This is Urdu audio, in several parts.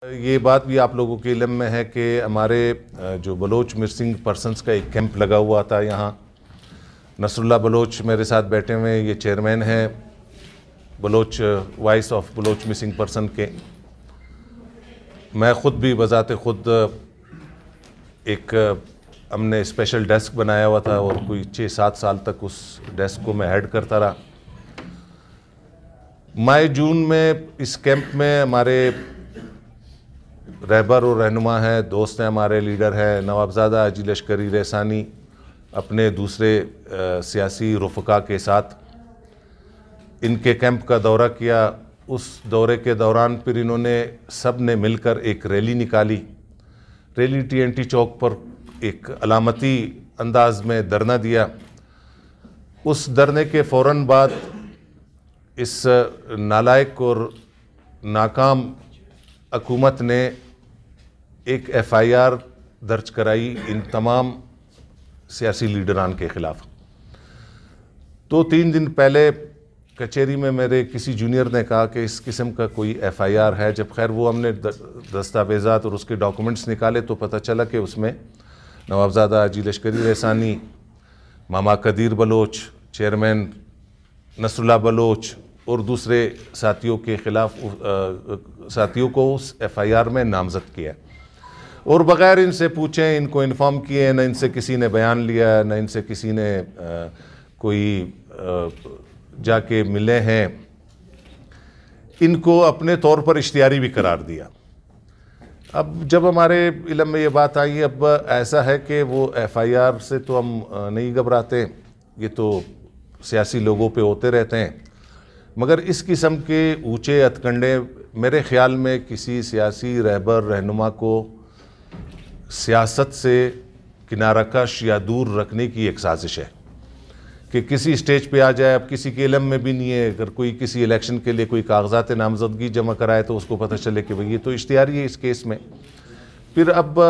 یہ بات بھی آپ لوگوں کے علم میں ہے کہ ہمارے جو بلوچ مسنگ پرسنز کا ایک کیمپ لگا ہوا تھا یہاں. نصر اللہ بلوچ میرے ساتھ بیٹھے ہوئے ہیں, یہ چیئرمین ہیں Baloch voice of Baloch missing person کے. میں خود بھی بذات خود ایک ہم نے اسپیشل ڈیسک بنایا ہوا تھا اور کوئی 6-7 سال تک اس ڈیسک کو میں ہیڈ کرتا رہا. مئی جون میں اس کیمپ میں ہمارے رہبر اور رہنما ہیں, دوست ہیں, ہمارے لیڈر ہیں نوابزادہ حاجی لشکری رحسانی اپنے دوسرے سیاسی رفقا کے ساتھ ان کے کیمپ کا دورہ کیا. اس دورے کے دوران پھر انہوں نے سب نے مل کر ایک ریلی نکالی. ریلی TNT چوک پر ایک علامتی انداز میں دھرنا دیا. اس دھرنے کے فوراً بعد اس نالائق اور ناکام حکومت نے ایک FIR درج کرائی ان تمام سیاسی لیڈران کے خلاف. تو 3 دن پہلے کچہری میں میرے کسی جونیئر نے کہا کہ اس قسم کا کوئی FIR ہے. جب خیر وہ ہم نے دستاویزات اور اس کے ڈاکومنٹس نکالے تو پتہ چلا کہ اس میں نوابزادہ حاجی لشکری رحسانی, ماما قدیر بلوچ, چیئرمین نصر اللہ بلوچ اور دوسرے ساتھیوں کے خلاف ساتھیوں کو اس FIR میں نامزد کیا اور بغیر ان سے پوچھیں, ان کو انفارم کیے, نہ ان سے کسی نے بیان لیا, نہ ان سے کسی نے کوئی جا کے ملے ہیں, ان کو اپنے طور پر اشتہاری بھی قرار دیا. اب جب ہمارے علم میں یہ بات آئی, اب ایسا ہے کہ وہ FIR سے تو ہم نہیں گھبراتے, یہ تو سیاسی لوگوں پہ ہوتے رہتے ہیں, مگر اس قسم کے اونچے ہتھکنڈے میرے خیال میں کسی سیاسی رہبر رہنما کو سیاست سے کنارہ کش یا دور رکھنے کی ایک سازش ہے کہ کسی اسٹیج پہ آ جائے. اب کسی کے علم میں بھی نہیں ہے, اگر کوئی کسی الیکشن کے لیے کوئی کاغذات نامزدگی جمع کرائے تو اس کو پتہ چلے کہ بھئی یہ تو اشتہاری ہے اس کیس میں. پھر اب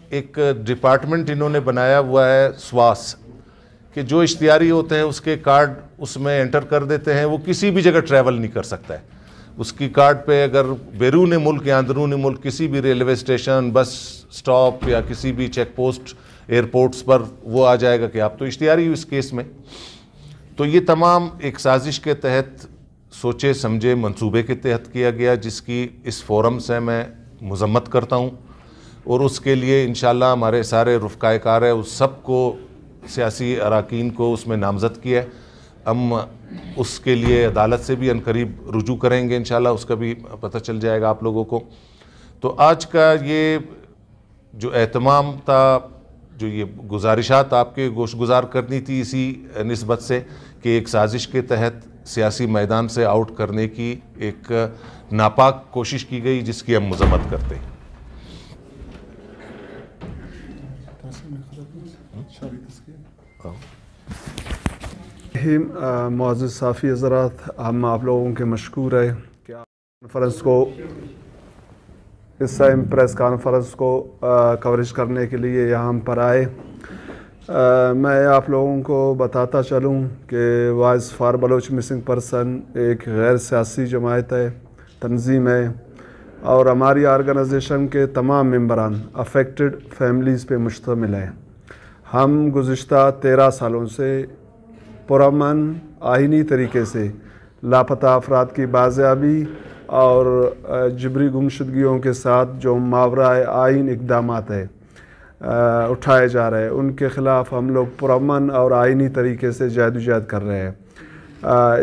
ایک ڈپارٹمنٹ انہوں نے بنایا ہوا ہے سواس, کہ جو اشتہاری ہوتے ہیں اس کے کارڈ اس میں انٹر کر دیتے ہیں, وہ کسی بھی جگہ ٹریول نہیں کر سکتا ہے. اس کی کارڈ پہ اگر بیرون ملک یا اندرون ملک کسی بھی ریلوے اسٹیشن, بس سٹاپ یا کسی بھی چیک پوسٹ ایئرپورٹس پر وہ آ جائے گا کہ آپ تو اشتہاری ہو اس کیس میں. تو یہ تمام ایک سازش کے تحت سوچے سمجھے منصوبے کے تحت کیا گیا, جس کی اس فورم سے میں مذمت کرتا ہوں اور اس کے لیے انشاءاللہ ہمارے سارے رفقائے کار ہیں اس سب کو سیاسی اراکین کو اس میں نامزد کیا ہے. ہم اس کے لیے عدالت سے بھی عنقریب رجوع کریں گے انشاءاللہ, اس کا بھی پتہ چل جائے گا آپ لوگوں کو. تو آج کا یہ جو اہتمام تھا, جو یہ گزارشات آپ کے گوش گزار کرنی تھی اسی نسبت سے کہ ایک سازش کے تحت سیاسی میدان سے آؤٹ کرنے کی ایک ناپاک کوشش کی گئی, جس کی ہم مذمت کرتے ہیں. معزز صحافی حضرات, ہم آپ لوگوں کے مشکور ہیں کہ آپ کانفرنس کو اس ٹائم پریس کانفرنس کو کوریج کرنے کے لیے یہاں پر آئے. میں آپ لوگوں کو بتاتا چلوں کہ voice for Baloch missing person ایک غیر سیاسی جماعت ہے, تنظیم ہے, اور ہماری آرگنائزیشن کے تمام ممبران افیکٹڈ فیملیز پہ مشتمل ہیں. ہم گزشتہ 13 سالوں سے پرامن آئینی طریقے سے لاپتہ افراد کی بازیابی اور جبری گمشدگیوں کے ساتھ جو ماورا آئین اقدامات ہے اٹھائے جا رہے ہیں, ان کے خلاف ہم لوگ پرامن اور آئینی طریقے سے جہد کر رہے ہیں.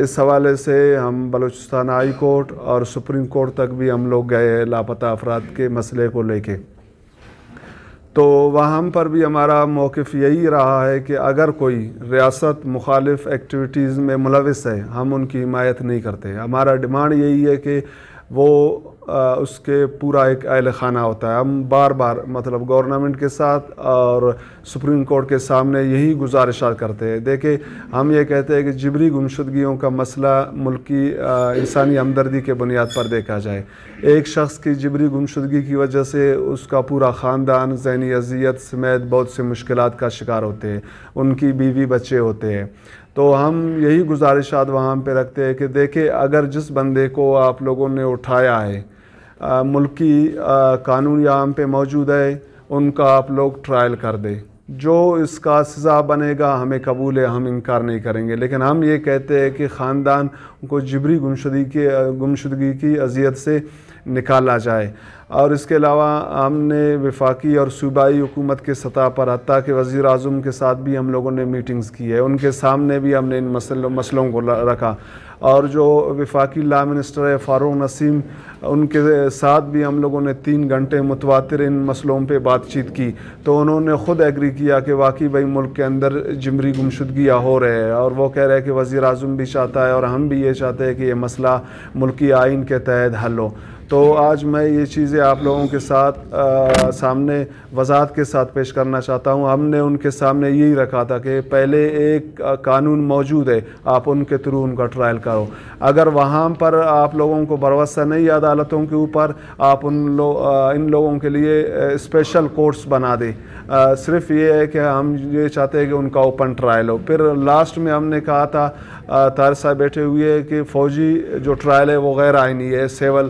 اس حوالے سے ہم بلوچستان ہائی کورٹ اور سپریم کورٹ تک بھی ہم لوگ گئے لاپتہ افراد کے مسئلے کو لے کے. تو وہاں پر بھی ہمارا موقف یہی رہا ہے کہ اگر کوئی ریاست مخالف ایکٹیویٹیز میں ملوث ہے, ہم ان کی حمایت نہیں کرتے. ہمارا ڈیمانڈ یہی ہے کہ وہ اس کے پورا ایک اہل خانہ ہوتا ہے. ہم بار بار مطلب گورنمنٹ کے ساتھ اور سپریم کورٹ کے سامنے یہی گزارشات کرتے ہیں. دیکھیں, ہم یہ کہتے ہیں کہ جبری گمشدگیوں کا مسئلہ ملک کی انسانی ہمدردی کے بنیاد پر دیکھا جائے. ایک شخص کی جبری گمشدگی کی وجہ سے اس کا پورا خاندان ذہنی اذیت سمیت بہت سے مشکلات کا شکار ہوتے ہیں, ان کی بیوی بچے ہوتے ہیں. تو ہم یہی گزارشات وہاں پہ رکھتے ہیں کہ دیکھیں, اگر جس بندے کو آپ لوگوں نے اٹھایا ہے ملکی قانون یہاں پہ موجود ہے ان کا آپ لوگ ٹرائل کر دیں. جو اس کا سزا بنے گا ہمیں قبول ہے, ہم انکار نہیں کریں گے, لیکن ہم یہ کہتے ہیں کہ خاندان کو جبری گمشدگی کی اذیت سے نکالا جائے. اور اس کے علاوہ ہم نے وفاقی اور صوبائی حکومت کے سطح پر حتیٰ کہ وزیر اعظم کے ساتھ بھی ہم لوگوں نے میٹنگز کی ہے, ان کے سامنے بھی ہم نے ان مسئلوں کو رکھا. اور جو وفاقی لا منسٹر ہے فاروق نسیم, ان کے ساتھ بھی ہم لوگوں نے 3 گھنٹے متواتر ان مسئلوں پہ بات چیت کی, تو انہوں نے خود ایگری کیا کہ واقعی بھائی ملک کے اندر جبری گمشدگیاں ہو رہے ہیں, اور وہ کہہ رہے ہیں کہ وزیر اعظم بھی چاہتا ہے اور ہم بھی یہ چاہتے ہیں کہ یہ مسئلہ ملکی آئین کے تحت حل ہو. تو آج میں یہ چیزیں آپ لوگوں کے ساتھ سامنے وضاحت کے ساتھ پیش کرنا چاہتا ہوں. ہم نے ان کے سامنے یہی رکھا تھا کہ پہلے ایک قانون موجود ہے, آپ ان کے تھرو ان کا ٹرائل کرو. اگر وہاں پر آپ لوگوں کو بھروسہ نہیں عدالتوں کے اوپر, آپ ان لوگوں کے لیے اسپیشل کورٹس بنا دیں. صرف یہ ہے کہ ہم یہ چاہتے ہیں کہ ان کا اوپن ٹرائل ہو. پھر لاسٹ میں ہم نے کہا تھا, طاہر صاحب بیٹھے ہوئے, کہ فوجی جو ٹرائل ہے وہ غیر آئینی ہے سیول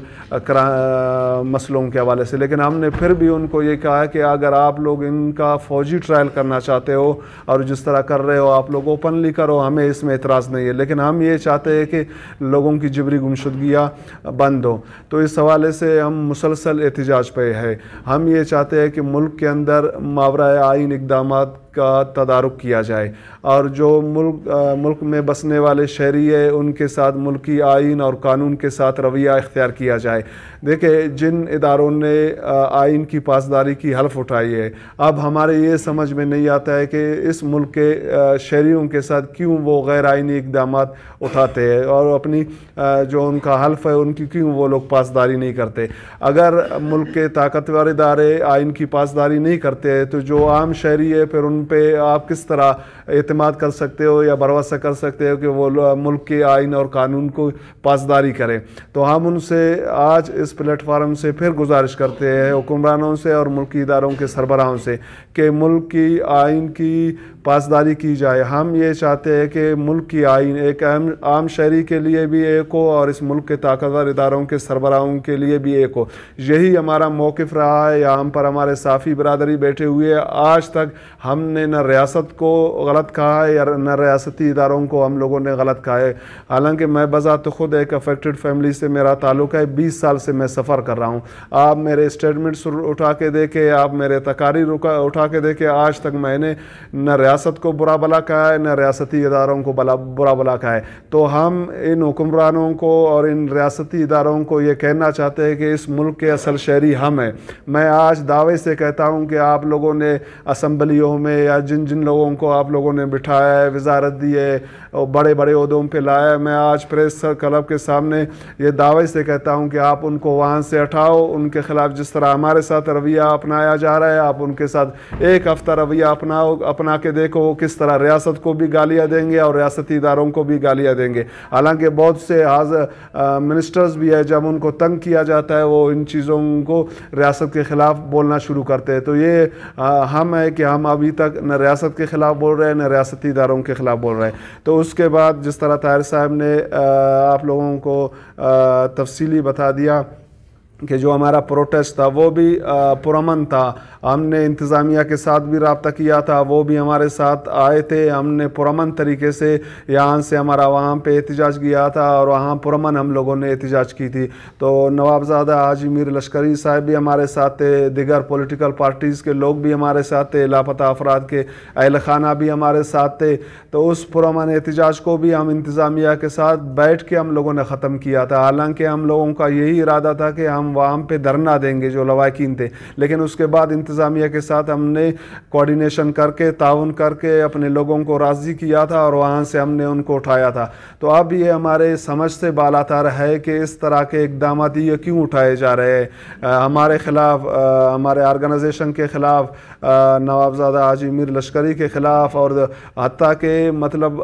مسئلوں کے حوالے سے, لیکن ہم نے پھر بھی ان کو یہ کہا ہے کہ اگر آپ لوگ ان کا فوجی ٹرائل کرنا چاہتے ہو اور جس طرح کر رہے ہو آپ لوگ اوپنلی کرو, ہمیں اس میں اعتراض نہیں ہے, لیکن ہم یہ چاہتے ہیں کہ لوگوں کی جبری گمشدگیاں بند ہو. تو اس حوالے سے ہم مسلسل احتجاج پہ ہے. ہم یہ چاہتے ہیں کہ ملک کے اندر ماورائے آئین اقدامات کا تدارک کیا جائے, اور جو ملک میں بسنے والے شہری ہیں ان کے ساتھ ملکی آئین اور قانون کے ساتھ رویہ اختیار کیا جائے. دیکھیں, جن اداروں نے آئین کی پاسداری کی حلف اٹھائی ہے, اب ہمارے یہ سمجھ میں نہیں آتا ہے کہ اس ملک کے شہریوں کے ساتھ کیوں وہ غیر آئینی اقدامات اٹھاتے ہیں, اور اپنی جو ان کا حلف ہے ان کی کیوں وہ لوگ پاسداری نہیں کرتے. اگر ملک کے طاقتور ادارے آئین کی پاسداری نہیں کرتے تو جو عام شہری ہے پھر ان پہ آپ کس طرح اعتماد کر سکتے ہو یا بھروسہ کر سکتے ہو کہ وہ ملک کے آئین اور قانون کو پاسداری کریں. تو ہم ان سے آج اس پلیٹ فارم سے پھر گزارش کرتے ہیں, حکمرانوں سے اور ملکی اداروں کے سربراہوں سے, کہ ملک کی آئین کی پاسداری کی جائے. ہم یہ چاہتے ہیں کہ ملک کی آئین ایک عام شہری کے لیے بھی ایک ہو اور اس ملک کے طاقتور اداروں کے سربراہوں کے لیے بھی ایک ہو. یہی ہمارا موقف رہا ہے. یہاں پر ہمارے صافی برادری بیٹھے ہوئے, آج تک ہم نے نہ ریاست کو غلط کہا ہے یا نہ ریاستی اداروں کو ہم لوگوں نے غلط کہا ہے. حالانکہ میں بذات خود ایک افیکٹڈ فیملی سے میرا تعلق ہے, 20 سال سے میں سفر کر رہا ہوں. آپ میرے اسٹیٹمنٹس اٹھا کے دیکھیں, آپ میرے تقاریر اٹھا کے دیکھیں, آج تک میں نے نہ ریاست کو برا بلا کہا ہے نہ ریاستی اداروں کو برا بلا کہا ہے. تو ہم ان حکمرانوں کو اور ان ریاستی اداروں کو یہ کہنا چاہتے ہیں کہ اس ملک کے اصل شہری ہم ہیں. میں آج دعوے سے کہتا ہوں کہ آپ لوگوں نے اسمبلیوں میں یا جن لوگوں کو آپ لوگوں نے بٹھایا ہے, وزارت دی ہے, اور بڑے بڑے عہدوں پہ لایا ہے, میں آج پریس کلب کے سامنے یہ دعوے سے کہتا ہوں کہ آپ ان کو وہاں سے ہٹاؤ. ان کے خلاف جس طرح ہمارے ساتھ رویہ اپنایا جا رہا ہے, آپ ان کے ساتھ ایک ہفتہ رویہ اپنا کے دیکھو کس طرح ریاست کو بھی گالیاں دیں گے اور ریاستی اداروں کو بھی گالیاں دیں گے. حالانکہ بہت سے منسٹرز بھی ہے, جب ان کو تنگ کیا جاتا ہے وہ ان چیزوں کو ریاست کے خلاف بولنا شروع کرتے ہیں. تو یہ ہم ہے کہ ہم ابھی تک نہ ریاست کے خلاف بول رہے ہیں نہ ریاستی اداروں کے خلاف بول رہے ہیں. تو اس کے بعد جس طرح طاہر صاحب نے آپ لوگوں کو تفصیلی بتا دیا کہ جو ہمارا پروٹیسٹ تھا وہ بھی پرامن تھا. ہم نے انتظامیہ کے ساتھ بھی رابطہ کیا تھا, وہ بھی ہمارے ساتھ آئے تھے. ہم نے پرامن طریقے سے یہاں سے ہمارا وہاں پہ احتجاج کیا تھا اور وہاں پرامن ہم لوگوں نے احتجاج کی تھی. تو نوابزادہ حاجی میر لشکری صاحب بھی ہمارے ساتھ تھے, دیگر پولیٹیکل پارٹیز کے لوگ بھی ہمارے ساتھ تھے, لاپتہ افراد کے اہل خانہ بھی ہمارے ساتھ تھے. تو اس پرامن احتجاج کو بھی ہم انتظامیہ کے ساتھ بیٹھ کے ہم لوگوں نے ختم کیا تھا. حالانکہ ہم لوگوں کا یہی ارادہ تھا کہ ہم وہاں پہ دھرنا دیں گے جو لواحقین تھے, لیکن اس کے بعد انتظامیہ کے ساتھ ہم نے کوارڈینیشن کر کے تعاون کر کے اپنے لوگوں کو راضی کیا تھا اور وہاں سے ہم نے ان کو اٹھایا تھا. تو اب یہ ہمارے سمجھ سے بالاتر ہے کہ اس طرح کے اقدامات یہ کیوں اٹھائے جا رہے ہیں ہمارے خلاف, ہمارے آرگنائزیشن کے خلاف, نوابزادہ حاجی میر لشکری کے خلاف, اور حتیٰ کہ مطلب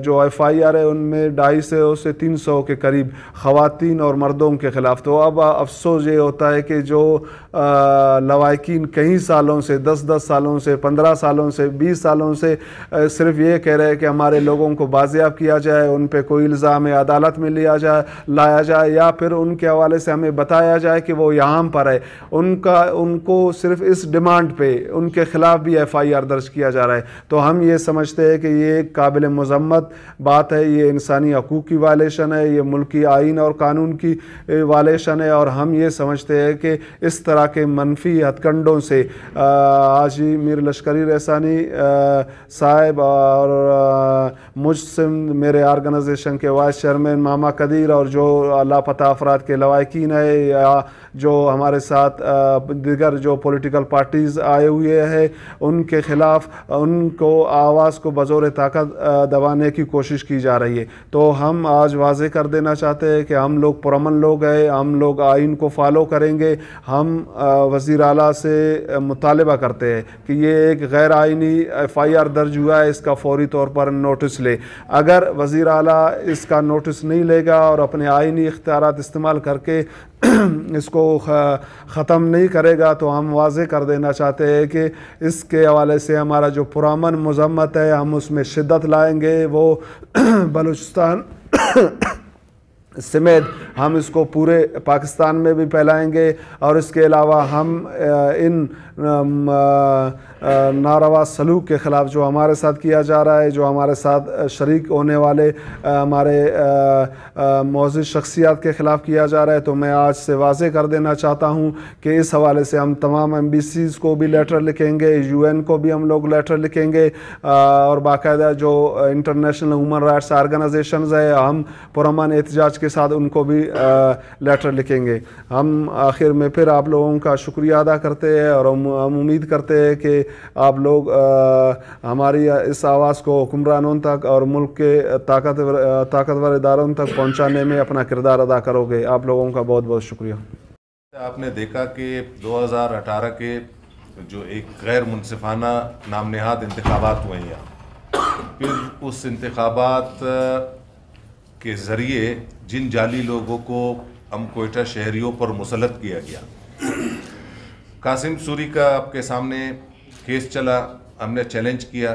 جو FIR ہے ان میں 250 سے 300 کے قریب خواتین اور مردوں کے خلاف. تو اب افسوس یہ ہوتا ہے کہ جو لواحقین کئی سالوں سے 10 سالوں سے 15 سالوں سے 20 سالوں سے صرف یہ کہہ رہے ہیں کہ ہمارے لوگوں کو بازیاب کیا جائے, ان پہ کوئی الزام عدالت میں لایا جائے یا پھر ان کے حوالے سے ہمیں بتایا جائے کہ وہ یہاں پر ہے. ان کو صرف اس ڈیمانڈ پہ ان کے خلاف بھی FIR درج کیا جا رہا ہے. تو ہم یہ سمجھتے ہیں کہ یہ ایک قابل مذمت بات ہے, یہ انسانی حقوق کی وائلیشن ہے, یہ ملکی آئین اور قانون کی وائلیشن ہے, اور ہم یہ سمجھتے ہیں کہ اس طرح کے منفی ہتھ کنڈوں سے آج میر لشکری رحسانی صاحب اور مجھ سے میرے آرگنائزیشن کے وائس چیئرمین ماما قدیر اور جو لاپتہ افراد کے لواحقین ہیں یا جو ہمارے ساتھ دیگر جو پولیٹیکل پارٹیز آئے ہوئے ہیں, ان کے خلاف ان کو آواز کو بزور طاقت دبانے کی کوشش کی جا رہی ہے. تو ہم آج واضح کر دینا چاہتے ہیں کہ ہم لوگ پرامن لوگ ہیں, ہم لوگ آئین کو فالو کریں گے. ہم وزیر اعلیٰ سے مطالبہ کرتے ہیں کہ یہ ایک غیر آئینی FIR درج ہوا ہے, اس کا فوری طور پر نوٹس لے. اگر وزیر اعلیٰ اس کا نوٹس نہیں لے گا اور اپنے آئینی اختیارات استعمال کر کے اس کو ختم نہیں کرے گا تو ہم واضح کر دینا چاہتے ہیں کہ اس کے حوالے سے ہمارا جو پرامن مذمت ہے ہم اس میں شدت لائیں گے. وہ بلوچستان سمیت ہم اس کو پورے پاکستان میں بھی پھیلائیں گے, اور اس کے علاوہ ہم ان ناروا سلوک کے خلاف جو ہمارے ساتھ کیا جا رہا ہے, جو ہمارے ساتھ شریک ہونے والے ہمارے معزز شخصیات کے خلاف کیا جا رہا ہے, تو میں آج سے واضح کر دینا چاہتا ہوں کہ اس حوالے سے ہم تمام ایمبیسیز کو بھی لیٹر لکھیں گے, UN کو بھی ہم لوگ لیٹر لکھیں گے, اور باقاعدہ جو انٹرنیشنل ہیومن رائٹس آرگنائزیشنز ہیں ہم پرامن احتجاج کے ساتھ ان کو بھی لیٹر لکھیں گے. ہم آخر میں پھر آپ لوگوں کا شکریہ ادا کرتے ہیں اور ہم امید کرتے ہیں کہ آپ لوگ ہماری اس آواز کو حکمرانوں تک اور ملک کے طاقتور اداروں تک پہنچانے میں اپنا کردار ادا کرو گے. آپ لوگوں کا بہت بہت شکریہ. آپ نے دیکھا کہ 2018 کے جو ایک غیر منصفانہ نام نہاد انتخابات ہوئے ہیں, پھر اس انتخابات کے ذریعے جن جعلی لوگوں کو کوئٹہ شہریوں پر مسلط کیا گیا. قاسم سوری کا آپ کے سامنے کیس چلا, ہم نے چیلنج کیا,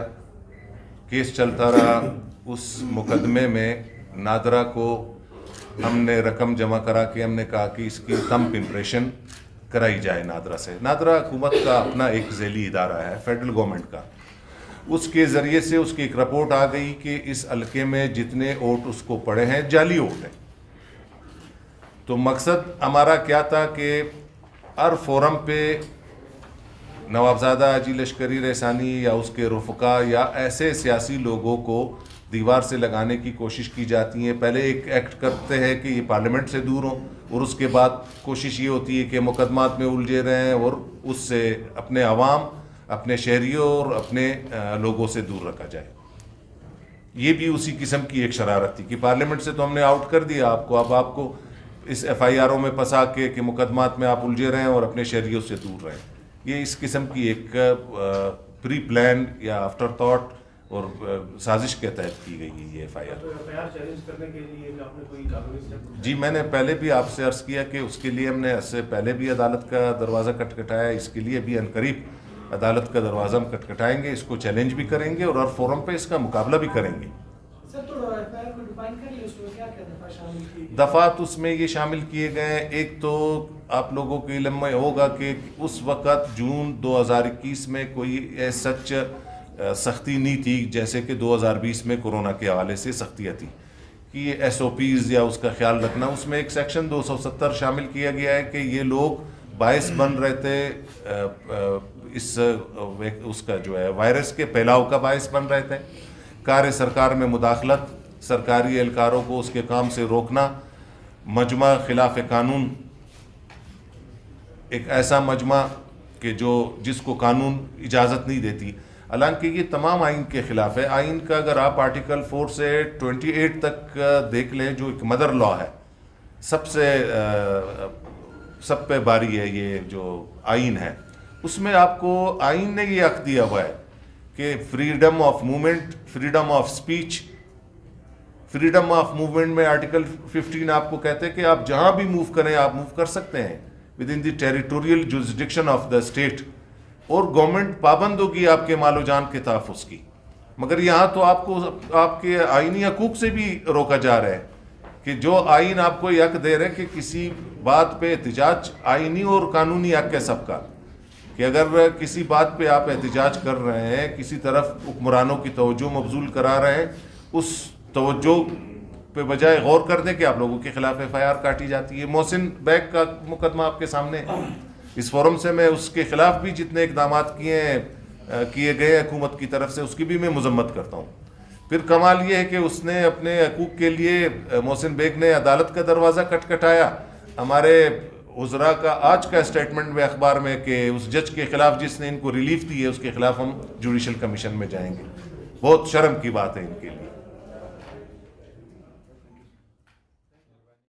کیس چلتا رہا. اس مقدمے میں نادرا کو ہم نے رقم جمع کرا کے ہم نے کہا کہ اس کی تھمب امپریشن کرائی جائے نادرا سے. نادرا حکومت کا اپنا ایک ذیلی ادارہ ہے, فیڈرل گورنمنٹ کا. اس کے ذریعے سے اس کی ایک رپورٹ آ گئی کہ اس حلقے میں جتنے ووٹ اس کو پڑے ہیں جعلی ووٹ ہیں. تو مقصد ہمارا کیا تھا کہ ہر فورم پہ نوابزادہ حاجی لشکری رحسانی یا اس کے رفقا یا ایسے سیاسی لوگوں کو دیوار سے لگانے کی کوشش کی جاتی ہے. پہلے ایک ایکٹ کرتے ہیں کہ یہ پارلیمنٹ سے دور ہوں, اور اس کے بعد کوشش یہ ہوتی ہے کہ مقدمات میں الجھے رہیں اور اس سے اپنے عوام, اپنے شہریوں اور اپنے لوگوں سے دور رکھا جائے. یہ بھی اسی قسم کی ایک شرارت تھی کہ پارلیمنٹ سے تو ہم نے آؤٹ کر دیا آپ کو, اب آپ کو اس FIRوں میں پھنسا کے کہ مقدمات میں آپ الجھے رہیں اور اپنے شہریوں سے دور رہیں. یہ اس قسم کی ایک پری پلان یا آفٹر تھاٹ اور سازش کے تحت کی گئی ہے یہ FIR. جی میں نے پہلے بھی آپ سے عرض کیا کہ اس کے لیے ہم نے اس سے پہلے بھی عدالت کا دروازہ کٹکھٹایا, اس کے لیے بھی عنقریب عدالت کا دروازہ ہم کٹکھٹائیں گے, اس کو چیلنج بھی کریں گے اور ہر فورم پہ اس کا مقابلہ بھی کریں گے. دفعات اس میں یہ شامل کیے گئے ہیں. ایک تو آپ لوگوں کے علم میں ہوگا کہ اس وقت جون 2021 میں کوئی سچ سختی نہیں تھی جیسے کہ 2020 میں کورونا کے حوالے سے سختیاں تھیں کہ یہ SOPs یا اس کا خیال رکھنا. اس میں ایک سیکشن 270 شامل کیا گیا ہے کہ یہ لوگ باعث بن رہے تھے اس کا جو ہے وائرس کے پھیلاؤ کا باعث بن رہے تھے. کار سرکار میں مداخلت, سرکاری اہلکاروں کو اس کے کام سے روکنا, مجمع خلاف قانون, ایک ایسا مجمع کہ جس کو قانون اجازت نہیں دیتی. حالانکہ یہ تمام آئین کے خلاف ہے. آئین کا اگر آپ آرٹیکل 4 سے 28 تک دیکھ لیں جو ایک مدر لا ہے, سب پہ باری ہے یہ جو آئین ہے, اس میں آپ کو آئین نے یہ حق دیا ہوا ہے کہ freedom of movement, freedom of speech, freedom of movement میں آرٹیکل 15 آپ کو کہتے ہیں کہ آپ جہاں بھی موو کریں آپ موو کر سکتے ہیں with in the territorial jurisdiction of the state, اور گورنمنٹ پابند ہوگی آپ کے مال و جان کے تحفظ کی. مگر یہاں تو آپ کو آپ کے آئینی حقوق سے بھی روکا جا رہا ہے کہ جو آئین آپ کو یہ حق دے رہے کہ کسی بات پہ احتجاج آئینی اور قانونی حق ہے سب کا، کہ اگر کسی بات پہ آپ احتجاج کر رہے ہیں، کسی طرف حکمرانوں کی توجہ مبذول کرا رہے ہیں، اس توجہ پہ بجائے غور کر دیں کہ آپ لوگوں کے خلاف FIR کاٹی جاتی ہے. محسن بیگ کا مقدمہ آپ کے سامنے، اس فورم سے میں اس کے خلاف بھی جتنے اقدامات کیے گئے حکومت کی طرف سے اس کی بھی میں مذمت کرتا ہوں. پھر کمال یہ ہے کہ اس نے اپنے حقوق کے لیے محسن بیگ نے عدالت کا دروازہ کھٹکھٹایا. ہمارے وزراء کا آج کا اسٹیٹمنٹ میں اخبار میں کہ اس جج کے خلاف جس نے ان کو ریلیف دی ہے اس کے خلاف ہم جوڈیشل کمیشن میں جائیں گے. بہت شرم کی بات ہے ان کے لیے.